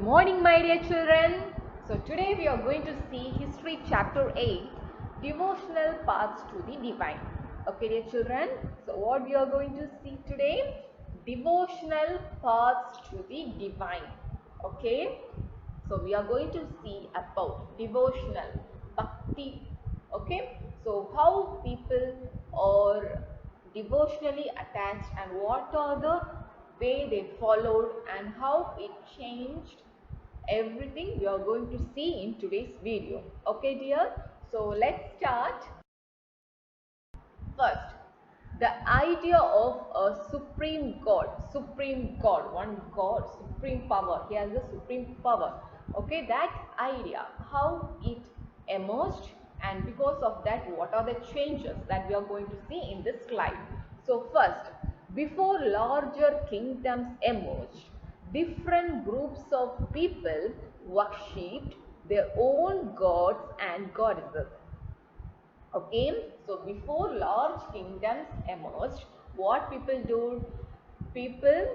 morning, my dear children. So today we are going to see History Chapter 8, Devotional Paths to the Divine. Okay, dear children. So what we are going to see today? Devotional Paths to the Divine. Okay. So we are going to see about devotional bhakti. Okay. So how people are devotionally attached and what are the way they followed and how it changed everything we are going to see in today's video. Okay dear, so let's start. First, the idea of a supreme god, one god, supreme power. He has the supreme power. Okay, that idea, how it emerged, and because of that, what are the changes that we are going to see in this slide. So first, before larger kingdoms emerged, different groups of people worshipped their own gods and goddesses. Okay, so before large kingdoms emerged, what people do? People,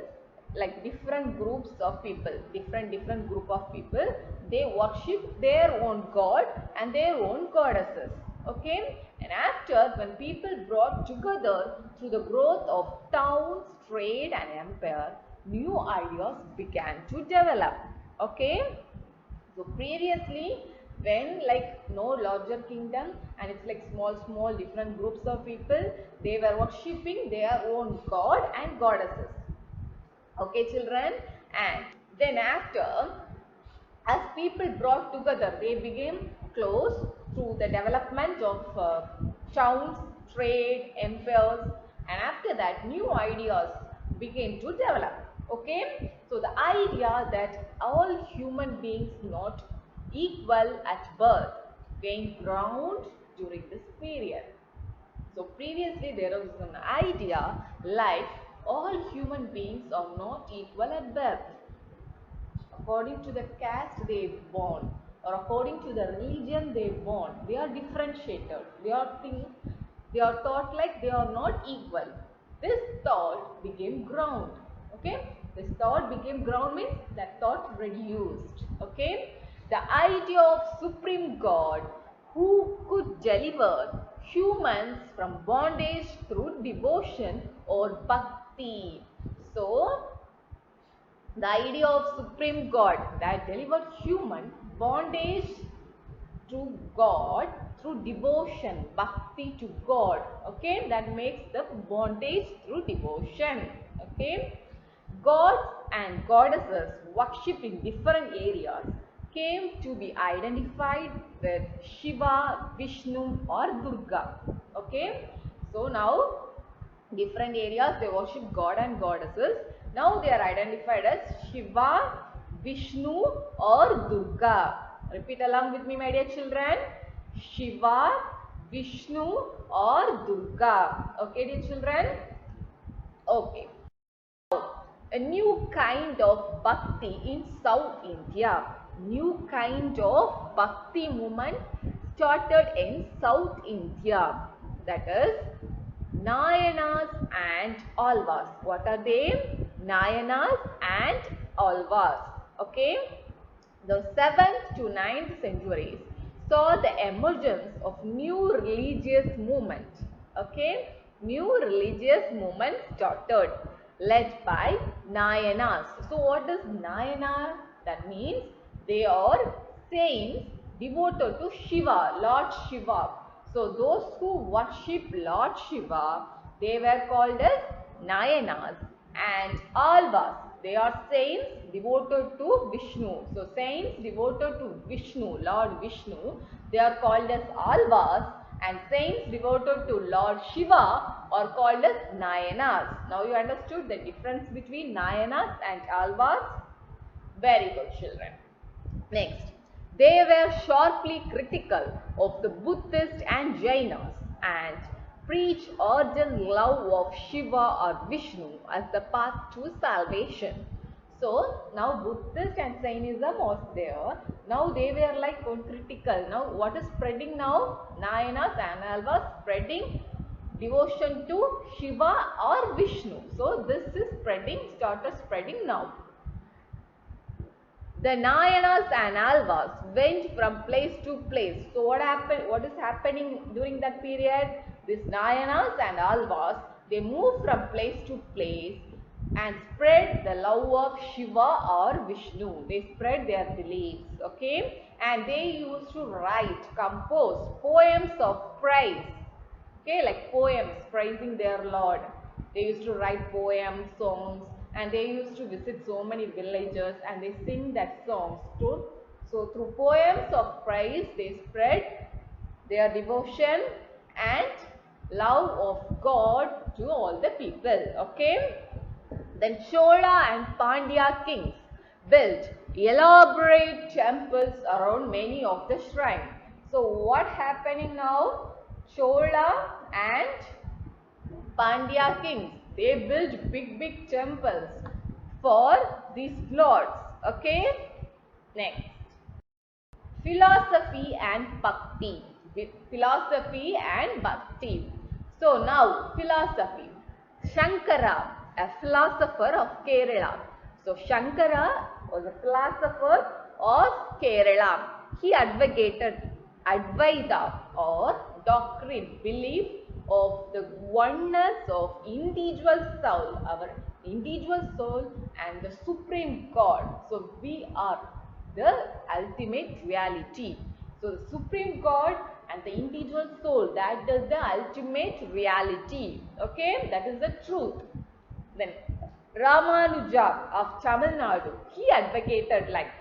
like different groups of people, different group of people, they worship their own god and their own goddesses. Okay, and after, when people brought together through the growth of towns, trade and empire, new ideas began to develop. Okay, so previously, when like no larger kingdom and it's like small different groups of people, they were worshipping their own god and goddesses. Okay children, and then after, as people brought together, they became close through the development of towns, trade, empires, and after that new ideas began to develop. Okay, so the idea that all human beings not equal at birth gained ground during this period. So previously there was an idea like all human beings are not equal at birth. According to the caste they born or according to the religion they born, they are differentiated. They are thought like they are not equal. This thought became ground. Okay, this thought became ground means that thought reduced. Okay, the idea of supreme god who could deliver humans from bondage through devotion or bhakti. So the idea of supreme god that delivered human bondage to god through devotion, bhakti to god. Okay, that makes the bondage through devotion. Okay, gods and goddesses worshipped in different areas came to be identified with Shiva, Vishnu or Durga. Okay, so now different areas they worship god and goddesses. Now they are identified as Shiva, Vishnu or Durga. Repeat along with me, my dear children. Shiva, Vishnu or Durga. Okay dear children. Okay, a new kind of bhakti in South India. New kind of bhakti movement started in South India. That is Nayanas and Alvas. What are they? Nayanas and Alvas. Okay. The 7th to 9th centuries saw the emergence of new religious movement. Okay, new religious movement started led by Nayanas. So what is Nayana? That means they are saints devoted to Shiva, Lord Shiva. So those who worship Lord Shiva, they were called as Nayanas, and Alvas, they are saints devoted to Vishnu. So saints devoted to Vishnu, Lord Vishnu, they are called as Alvas, and saints devoted to Lord Shiva are called as Nayanas. Now you understood the difference between Nayanas and Alvas? Very good children. Next, they were sharply critical of the Buddhists and Jainas and preached ardent love of Shiva or Vishnu as the path to salvation. So now Buddhist and Jainism was there. Now they were like critical. Now what is spreading now? Nayanas and Alvas spreading devotion to Shiva or Vishnu. So this is started spreading now. The Nayanas and Alvas went from place to place. So what happened? What is happening during that period? These Nayanas and Alvas, they moved from place to place and spread the love of Shiva or Vishnu. They spread their beliefs, okay? And they used to write, compose poems of praise, okay, like poems praising their Lord. They used to write poems, songs, and they used to visit so many villages and they sing that songs too. So through poems of praise, they spread their devotion and love of God to all the people, okay. Then Chola and Pandya kings built elaborate temples around many of the shrines. So what happening now? Chola and Pandya kings, they built big temples for these lords. Okay. Next, philosophy and bhakti. Philosophy and bhakti. So now philosophy. Shankara, a philosopher of Kerala. So Shankara was a philosopher of Kerala. He advocated Advaita or doctrine, belief of the oneness of individual soul, our individual soul and the supreme God. So we are the ultimate reality. So the supreme God and the individual soul, that is the ultimate reality. Okay, that is the truth. Then Ramanuja of Tamil Nadu, he advocated like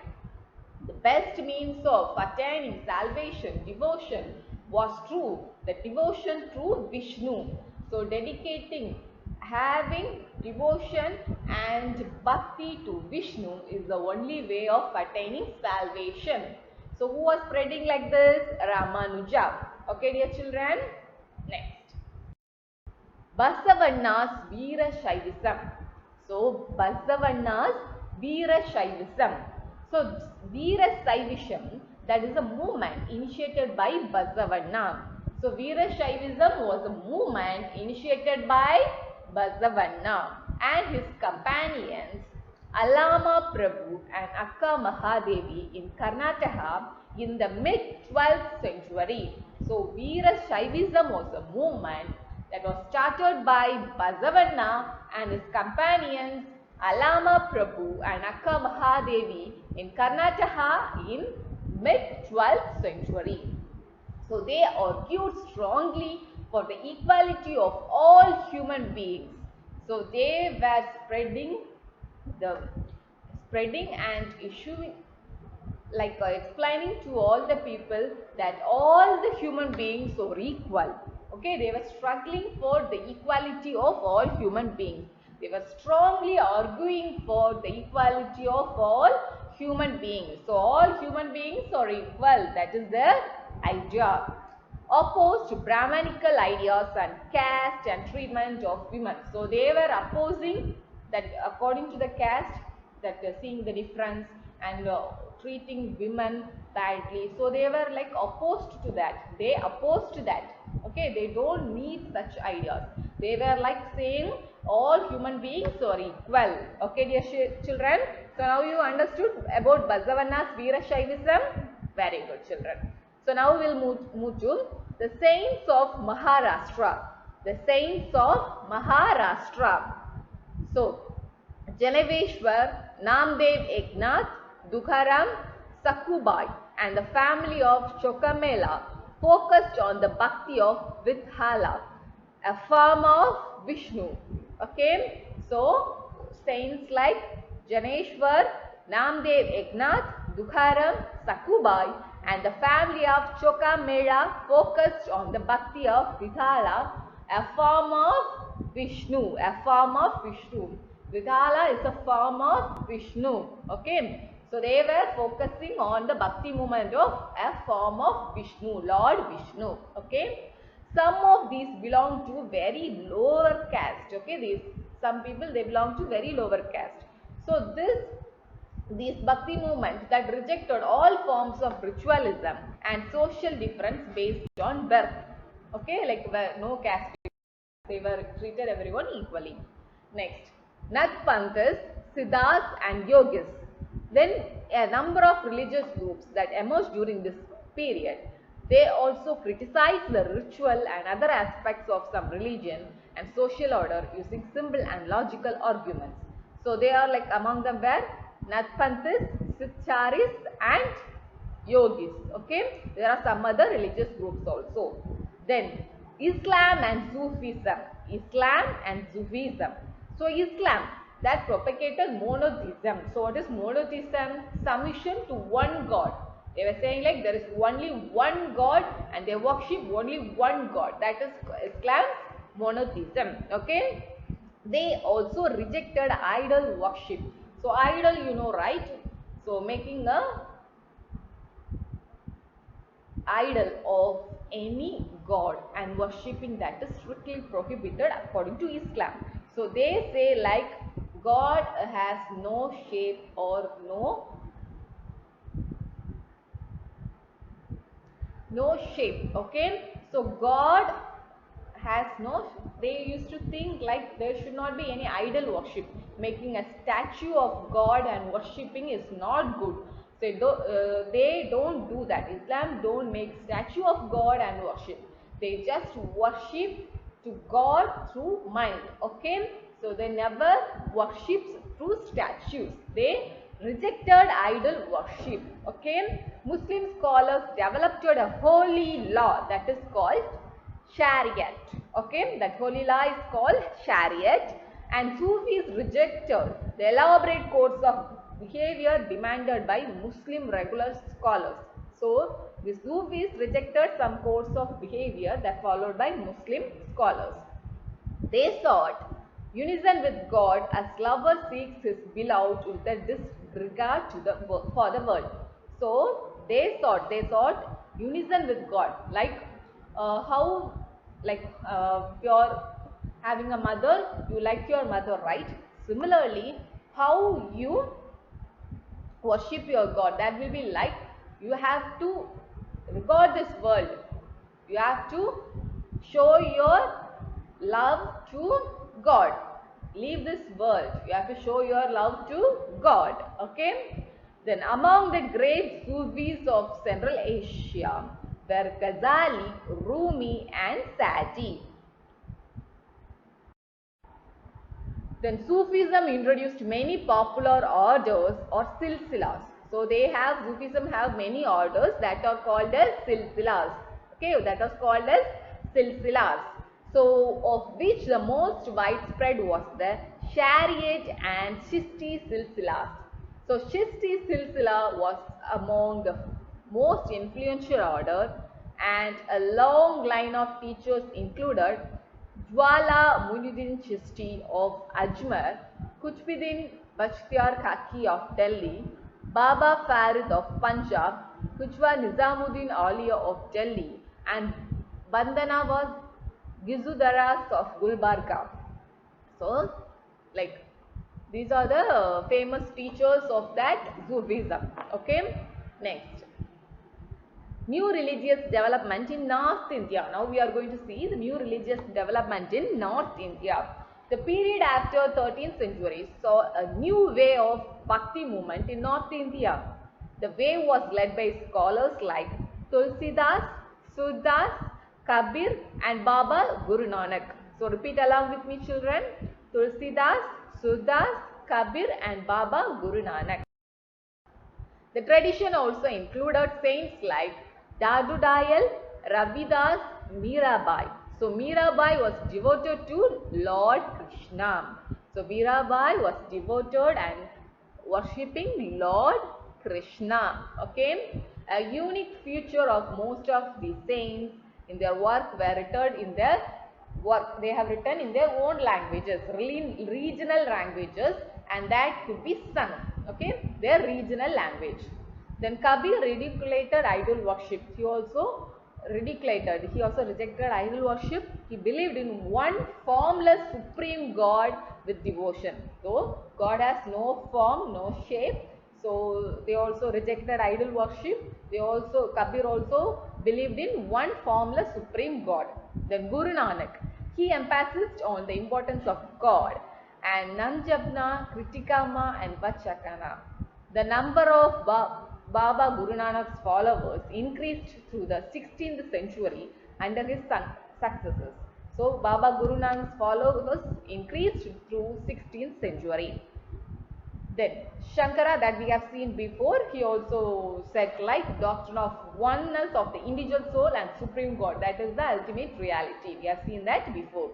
the best means of attaining salvation, devotion was true, the devotion to Vishnu. So dedicating, having devotion and bhakti to Vishnu is the only way of attaining salvation. So who was spreading like this? Ramanuja. Okay, dear children. Next, Basavanna's Veera Shaivism. So Basavanna's Veera Shaivism. So Veera Shaivism, that is a movement initiated by Basavanna. So Veera Shaivism was a movement initiated by Basavanna and his companions Alama Prabhu and Akka Mahadevi in Karnataka in the mid-12th century. So Veera Shaivism was a movement that was started by Basavanna and his companions Alama Prabhu and Akka Mahadevi in Karnataka in mid-12th century. So they argued strongly for the equality of all human beings. So they were spreading and issuing, like explaining to all the people that all the human beings are equal. Okay, they were struggling for the equality of all human beings. They were strongly arguing for the equality of all human beings. So all human beings are equal. That is their idea. Opposed Brahmanical ideas and caste and treatment of women. So they were opposing that according to the caste, that seeing the difference and treating women badly. So they were like opposed to that. They opposed that. Okay, they don't need such ideas. They were like saying all human beings are equal. Okay, dear children. So now you understood about Basavanna's Veera Shaivism. Very good, children. So now we will move to the saints of Maharashtra. The saints of Maharashtra. So Janaveshwar, Namdev Eknath, Dukharam, Sakhubai and the family of Chokamela focused on the bhakti of Vithala, a form of Vishnu. Okay, so saints like Janeshwar, Namdev Eknath, Dukharam, Sakhubai and the family of Chokamela focused on the bhakti of Vithala, a form of Vishnu, a form of Vishnu. Vithala is a form of Vishnu. Okay. So they were focusing on the bhakti movement of a form of Vishnu, Lord Vishnu. Okay. Some of these belong to very lower caste. Okay. Some people, they belong to very lower caste. So these bhakti movements that rejected all forms of ritualism and social difference based on birth. Okay. Like no caste. They were treated everyone equally. Next, Nathpanthas, Siddhas and Yogis. Then a number of religious groups that emerged during this period, they also criticize the ritual and other aspects of some religion and social order using simple and logical arguments. So they are like, among them were Nathpanthis, Siddhacharis and Yogis. Okay, there are some other religious groups also. Then Islam and Sufism. Islam and Sufism. So Islam, that propagated monotheism. So what is monotheism? Submission to one God. They were saying like there is only one God and they worship only one God. That is Islam's monotheism. Okay. They also rejected idol worship. So idol, you know, right? So making a idol of any god and worshipping, that is strictly prohibited according to Islam. So they say like God has no shape or no shape. Okay, so God has no, they used to think like there should not be any idol worship. Making a statue of God and worshipping is not good. So they don't do that. Islam don't make statue of God and worship. They just worship to God through mind. Okay, so they never worship through statues. They rejected idol worship. Okay, Muslim scholars developed a holy law that is called Shariat. Okay, that holy law is called Shariat, and Sufis rejected the elaborate codes of behavior demanded by Muslim regular scholars. So, the Sufis rejected some codes of behavior that followed by Muslim scholars. They sought unison with God as lover seeks his beloved with a disregard to for the world. So they sought unison with God. Like how, like you're having a mother, you like your mother, right? Similarly, how you worship your God, that will be like you have to regard this world. You have to show your love to God. Leave this world. You have to show your love to God. Okay. Then among the great Sufis of Central Asia were Ghazali, Rumi and Sati. Then Sufism introduced many popular orders or silsilas. So they have, Sufism have many orders that are called as silsilas. Okay, that was called as silsilas. So of which the most widespread was the Shariat and Chishti silsilas. So Chishti silsila was among the most influential order, and a long line of teachers included Jwala Muinuddin Chishti of Ajmer, Qutbuddin Bachtiar Kaki of Delhi, Baba Farid of Punjab, Kujwa Nizamuddin Auliya of Delhi, and Bandanawaz Gizudaras of Gulbarga. So, like, these are the famous teachers of that Sufism. Okay, next. New religious development in North India. Now we are going to see the new religious development in North India. The period after 13th century saw a new way of Bhakti movement in North India. The wave was led by scholars like Tulsidas, Surdas, Kabir and Baba Guru Nanak. So repeat along with me, children. Tulsidas, Surdas, Kabir and Baba Guru Nanak. The tradition also included saints like Dadu Dayal, Ravidas, Mirabai. So Mirabai was devoted to Lord Krishna. So Mirabai was devoted and worshipping Lord Krishna. Okay, a unique feature of most of the saints in their work were written in their work. They have written in their own languages, regional languages, and that could be sung. Okay, their regional language. Then Kabir ridiculed idol worship. He also rejected idol worship. He believed in one formless supreme God with devotion. So God has no form, no shape. So they also rejected idol worship. Kabir also believed in one formless supreme God. Then Guru Nanak, he emphasized on the importance of God, and Nanjapna, Kritikama and Vachakana. The number of Baba Guru Nanak's followers increased through the 16th century under his successors. So Baba Guru Nanak's followers increased through 16th century. Then Shankara, that we have seen before, he also said like doctrine of oneness of the individual soul and supreme God, that is the ultimate reality. We have seen that before.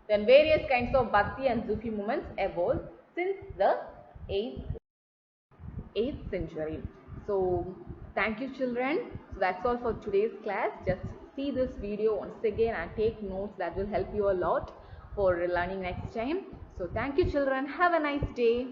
Then various kinds of bhakti and Sufi movements evolved since the 8th century. So thank you children. So that's all for today's class. Just see this video once again and take notes, that will help you a lot for learning next time. So thank you children. Have a nice day.